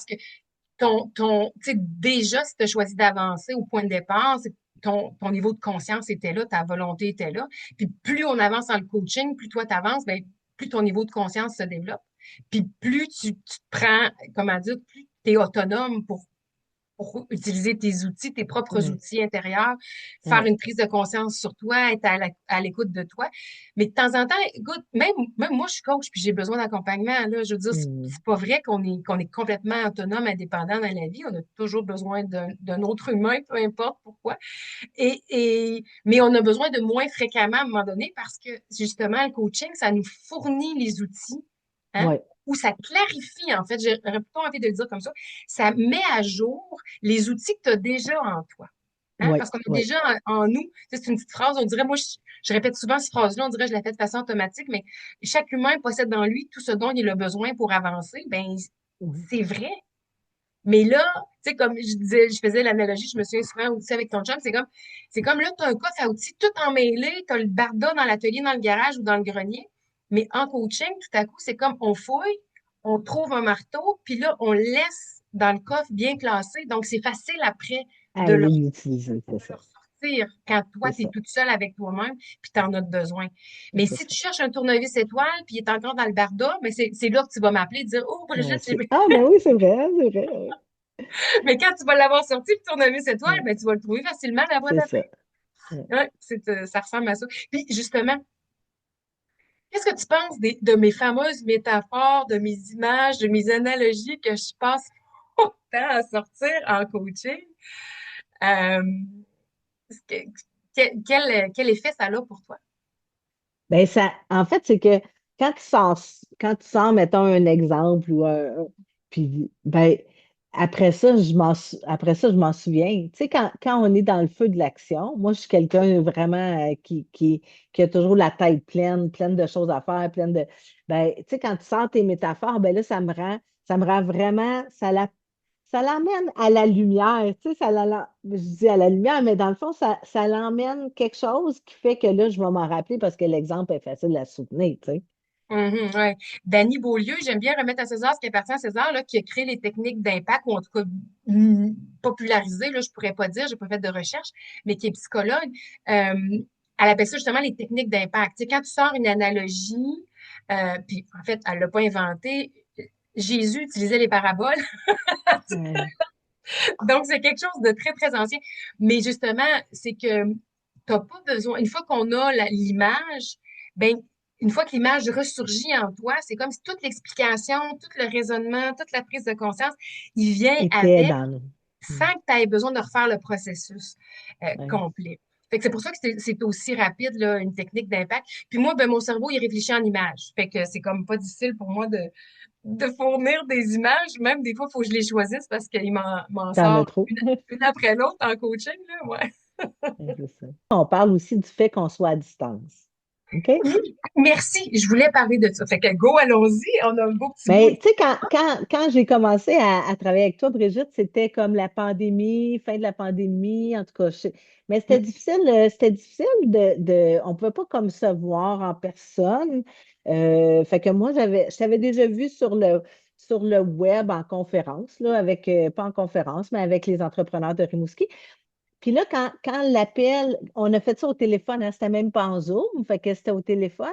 que tu sais, déjà, si tu as choisi d'avancer au point de départ, ton niveau de conscience était là, ta volonté était là. Puis plus on avance dans le coaching, plus toi tu avances, ben, plus ton niveau de conscience se développe. Puis plus tu te prends, comment dire, plus tu es autonome pour utiliser tes outils, tes propres Ouais, outils intérieurs, faire ouais. une prise de conscience sur toi, être à l'écoute de toi. Mais de temps en temps, écoute, même moi, je suis coach puis j'ai besoin d'accompagnement. Là. Je veux dire, Hmm. c'est pas vrai qu'on est complètement autonome, indépendant dans la vie. On a toujours besoin d'un autre humain, peu importe pourquoi. Mais on a besoin de moins fréquemment à un moment donné parce que justement, le coaching, ça nous fournit les outils, hein, Ouais, ou ça clarifie, en fait, j'aurais plutôt envie de le dire comme ça met à jour les outils que tu as déjà en toi. Hein, ouais, parce qu'on a ouais. déjà en nous, tu sais, c'est une petite phrase, on dirait, moi, je répète souvent cette phrase-là, on dirait, je la fais de façon automatique, mais chaque humain possède dans lui tout ce dont il a besoin pour avancer. Ben, Mhm. c'est vrai. Mais là, tu sais, comme je disais, je faisais l'analogie, je me souviens souvent aussi avec ton chum, c'est comme là, tu as un coffre à outils tout emmêlé, tu as le barda dans l'atelier, dans le garage ou dans le grenier. Mais en coaching, tout à coup, c'est comme on fouille, on trouve un marteau, puis là, on le laisse dans le coffre bien classé. Donc, c'est facile après de le, Aller l'utiliser, c'est de le ça. ressortir quand toi, C'est tu es ça. toute seule avec toi-même, puis tu en as besoin. Mais C'est si tu ça. cherches un tournevis étoile, puis il est encore dans le barda, mais c'est là que tu vas m'appeler et dire, oh, Ouais, Brigitte, Ah, ben oui, c'est vrai, oui. mais quand tu vas l'avoir sorti, le tournevis étoile, Ouais, ben, tu vas le trouver facilement la fois c'est d'après. ça. Ouais. Ouais, ça ressemble à ça. Puis justement, qu'est-ce que tu penses de mes fameuses métaphores, de mes images, de mes analogies que je passe autant à sortir en coaching? Euh, que- quel effet ça a pour toi? Ben ça, en fait, c'est que quand tu sors, mettons, un exemple puis ben après ça, après ça, je m'en souviens. Tu sais, quand on est dans le feu de l'action, moi, je suis quelqu'un vraiment qui a toujours la tête pleine, pleine de choses à faire, pleine de. Ben, tu sais, quand tu sors tes métaphores, ben là, ça me rend vraiment, ça l'emmène à la lumière, tu sais, je dis à la lumière, mais dans le fond, ça l'emmène quelque chose qui fait que là, je vais m'en rappeler parce que l'exemple est facile à soutenir, tu sais. Mhm, ouais. Danny Beaulieu, j'aime bien remettre à César ce qui appartient à César, là, qui a créé les techniques d'impact, ou en tout cas popularisé, là, je pourrais pas dire, j'ai pas fait de recherche, mais qui est psychologue. Elle appelle ça justement les techniques d'impact. Tu sais, quand tu sors une analogie, puis en fait, elle l'a pas inventé, Jésus utilisait les paraboles, Ouais. donc c'est quelque chose de très, très ancien. Mais justement, c'est que t'as pas besoin, une fois qu'on a l'image, ben, une fois que l'image ressurgit en toi, c'est comme si toute l'explication, tout le raisonnement, toute la prise de conscience, il vient Était avec dans le. Mm. sans que tu aies besoin de refaire le processus Ouais. complet. Fait que c'est pour ça que c'est aussi rapide, là, une technique d'impact. Puis moi, ben, mon cerveau, il réfléchit en images. Fait que c'est comme pas difficile pour moi de fournir des images. Même des fois, il faut que je les choisisse parce qu'il m'en T'en as sort trop. une après l'autre en coaching, là, ouais. Ouais, c'est ça. On parle aussi du fait qu'on soit à distance. OK? Oui, merci. Je voulais parler de ça. Fait que go, allons-y. On a un beau petit bout. Mais tu sais, quand j'ai commencé à travailler avec toi, Brigitte, c'était comme la pandémie, fin de la pandémie, en tout cas. Mais c'était difficile on ne pouvait pas comme se voir en personne. Fait que moi, je t'avais déjà vu sur le web en conférence, là, pas en conférence, mais avec les entrepreneurs de Rimouski. Puis là, quand l'appel, on a fait ça au téléphone, hein, c'était même pas en Zoom, fait que c'était au téléphone.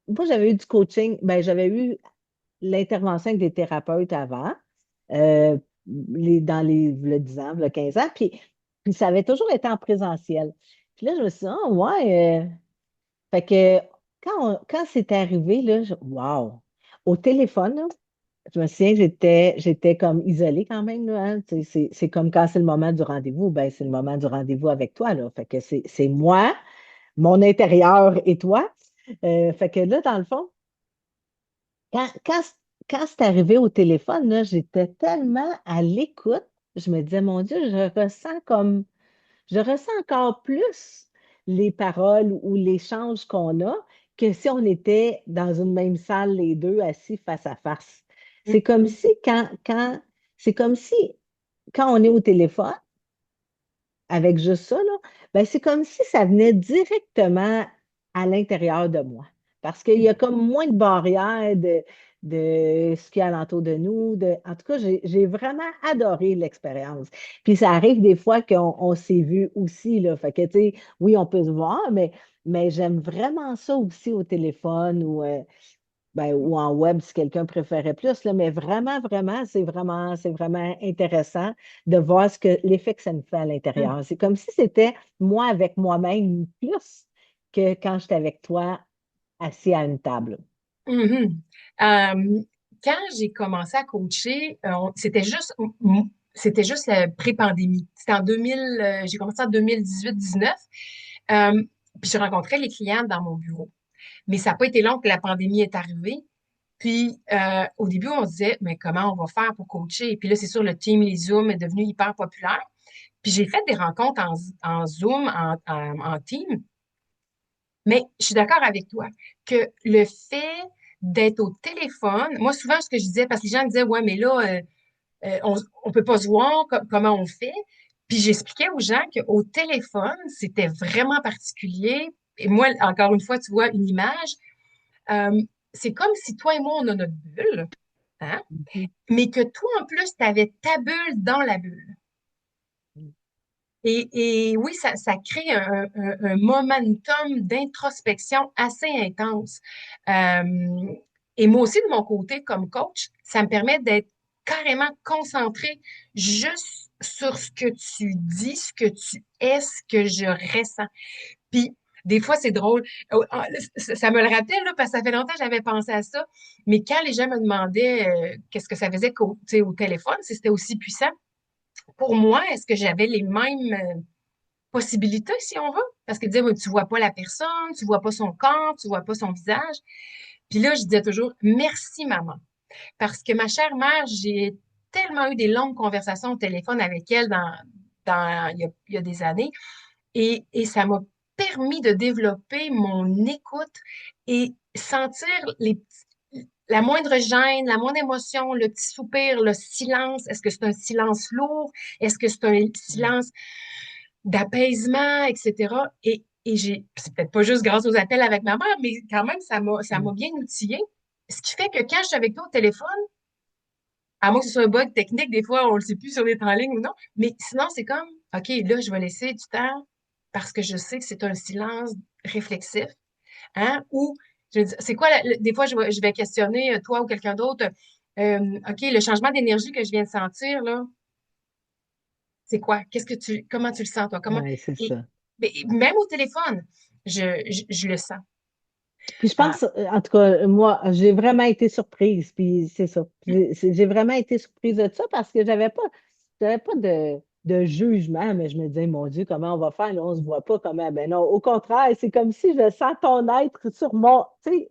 Moi, j'avais eu du coaching, ben, j'avais eu l'intervention avec des thérapeutes avant, euh, le 10 ans, le 15 ans, puis ça avait toujours été en présentiel. Puis là, je me suis dit, ah, ouais. Fait que quand c'est arrivé, là, wow! Au téléphone, là, je me souviens, j'étais comme isolée quand même, là, hein. Tu sais, c'est comme quand c'est le moment du rendez-vous, ben c'est le moment du rendez-vous avec toi, là. Fait que c'est moi, mon intérieur et toi. Fait que là, dans le fond, quand, quand, quand c'est arrivé au téléphone, là, j'étais tellement à l'écoute, je me disais, mon Dieu, je ressens encore plus les paroles ou l'échange qu'on a que si on était dans une même salle, les deux assis face à face. C'est comme si c'est comme si quand on est au téléphone, avec juste ça, là, ben, c'est comme si ça venait directement à l'intérieur de moi. Parce qu'il y a comme moins de barrières de ce qu'il y a alentour de nous. En tout cas, j'ai vraiment adoré l'expérience. Puis ça arrive des fois qu'on s'est vu aussi, là. Fait que, tu sais, oui, on peut se voir, mais j'aime vraiment ça aussi au téléphone ou en web si quelqu'un préférait plus, là, mais vraiment, vraiment, c'est vraiment intéressant de voir l'effet que ça nous fait à l'intérieur. C'est comme si c'était moi avec moi-même plus que quand j'étais avec toi assis à une table. Mhm. Quand j'ai commencé à coacher, c'était juste la pré-pandémie. C'était en 2000, j'ai commencé en 2018-19. Euh, Puis je rencontrais les clients dans mon bureau. Mais ça n'a pas été long que la pandémie est arrivée. Puis au début, on se disait, mais comment on va faire pour coacher? Et puis là, c'est sûr, le team, les Zoom est devenu hyper populaire. Puis j'ai fait des rencontres en Zoom, en team. Mais je suis d'accord avec toi que le fait d'être au téléphone, moi souvent ce que je disais, parce que les gens me disaient, ouais, mais là, on peut pas se voir comment on fait. Puis j'expliquais aux gens qu'au téléphone, c'était vraiment particulier. Et moi, encore une fois, tu vois une image. euh, c'est comme si toi et moi, on a notre bulle, hein? Mhm. Mais que toi, en plus, tu avais ta bulle dans la bulle. Et oui, ça crée un momentum d'introspection assez intense. Euh, et moi aussi, de mon côté, comme coach, ça me permet d'être carrément concentré juste sur ce que tu dis, ce que tu es, ce que je ressens. Puis, des fois, c'est drôle. Ça me le rappelle, là, parce que ça fait longtemps que j'avais pensé à ça. Mais quand les gens me demandaient qu'est-ce que ça faisait au téléphone, si c'était aussi puissant, pour moi, est-ce que j'avais les mêmes possibilités, si on veut? Parce que dire, tu vois pas la personne, tu vois pas son corps, tu vois pas son visage. Puis là, je disais toujours, merci, maman. Parce que ma chère mère, j'ai tellement eu des longues conversations au téléphone avec elle il y a des années. Et ça m'a permis de développer mon écoute et sentir la moindre gêne, la moindre émotion, le petit soupir, le silence. Est-ce que c'est un silence lourd? Est-ce que c'est un silence d'apaisement, etc. C'est peut-être pas juste grâce aux appels avec ma mère, mais quand même, ça m'a Mhm. bien outillé. Ce qui fait que quand je suis avec toi au téléphone, à moins que ce soit un bug technique, des fois, on le sait plus si on est en ligne ou non, mais sinon, c'est comme, OK, là, je vais laisser du temps parce que je sais que c'est un silence réflexif, hein, ou, je veux dire, c'est quoi, des fois, je vais questionner toi ou quelqu'un d'autre, OK, le changement d'énergie que je viens de sentir, là, c'est quoi? Comment tu le sens, toi? Ouais, c'est Et, ça. mais même au téléphone, je le sens. Puis je Ah, pense, en tout cas, moi, j'ai vraiment été surprise, puis c'est ça. J'ai vraiment été surprise de ça parce que j'avais pas de jugement, mais je me disais, mon Dieu, comment on va faire? Là, on se voit pas comment. Ben non, au contraire, c'est comme si je sens ton être sur tu sais,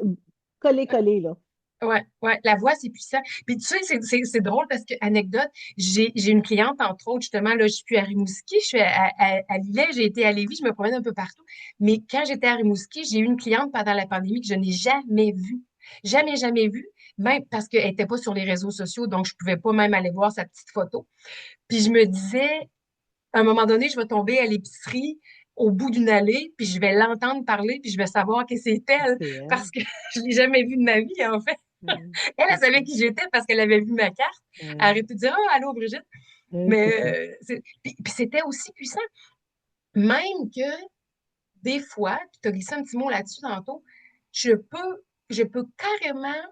collé, là. ouais, ouais, la voix, c'est puissant. Puis tu sais, c'est drôle parce que, anecdote, j'ai une cliente, entre autres, justement, là, je suis plus à Rimouski, je suis à Lillet, j'ai été à Lévis, je me promène un peu partout. Mais quand j'étais à Rimouski, j'ai eu une cliente pendant la pandémie que je n'ai jamais vue. Jamais, jamais vue. Même parce qu'elle n'était pas sur les réseaux sociaux, donc je pouvais pas même aller voir sa petite photo. Puis je me disais, à un moment donné, je vais tomber à l'épicerie au bout d'une allée, puis je vais l'entendre parler, puis je vais savoir que c'est elle, C'est elle. parce que je l'ai jamais vue de ma vie, en fait. Elle C'est ça. savait qui j'étais parce qu'elle avait vu ma carte. Elle aurait pu dire, oh, allô, Brigitte. C'est ça. Mais puis c'était aussi puissant. Même que des fois, puis tu as glissé un petit mot là-dessus tantôt, je peux carrément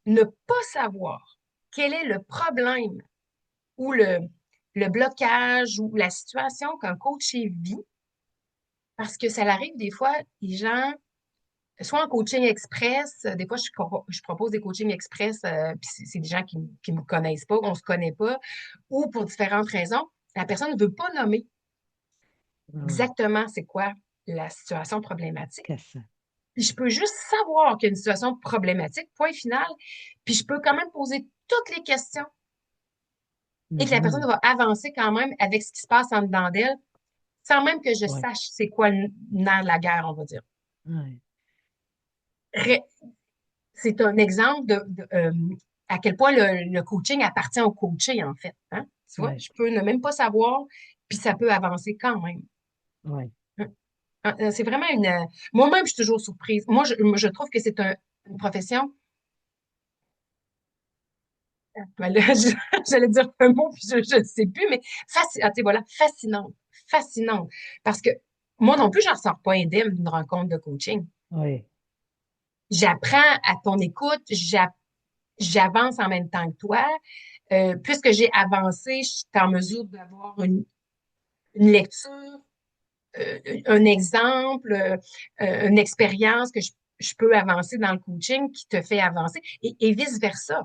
ne pas savoir quel est le problème ou le blocage ou la situation qu'un coach vit. Parce que ça arrive des fois, les gens, soit en coaching express, des fois je propose des coachings express, puis c'est des gens qui me connaissent pas, on se connaît pas, ou pour différentes raisons, la personne ne veut pas nommer Ouais, exactement c'est quoi la situation problématique. qu'est-ce que ça? Puis je peux juste savoir qu'il y a une situation problématique, point final, puis je peux quand même poser toutes les questions et que la personne Mhm. va avancer quand même avec ce qui se passe en dedans d'elle, sans même que je Ouais, sache c'est quoi le nerf de la guerre, on va dire. ouais, Ré- C'est un exemple à quel point le coaching appartient au coaché, en fait. Hein? Tu vois, ouais, je peux ne même pas savoir, puis ça peut avancer quand même. ouais. Hein? C'est vraiment une. Moi-même, je suis toujours surprise. Moi, je trouve que c'est une profession Ben là, j'allais dire un mot, puis je ne sais plus, mais tu sais, voilà, fascinante, fascinante. Parce que moi non plus, j'en sors pas indemne d'une rencontre de coaching. Oui, J'apprends à ton écoute, j'avance en même temps que toi. Puisque j'ai avancé, je suis en mesure d'avoir une lecture, un exemple, une expérience que je peux avancer dans le coaching qui te fait avancer et vice-versa.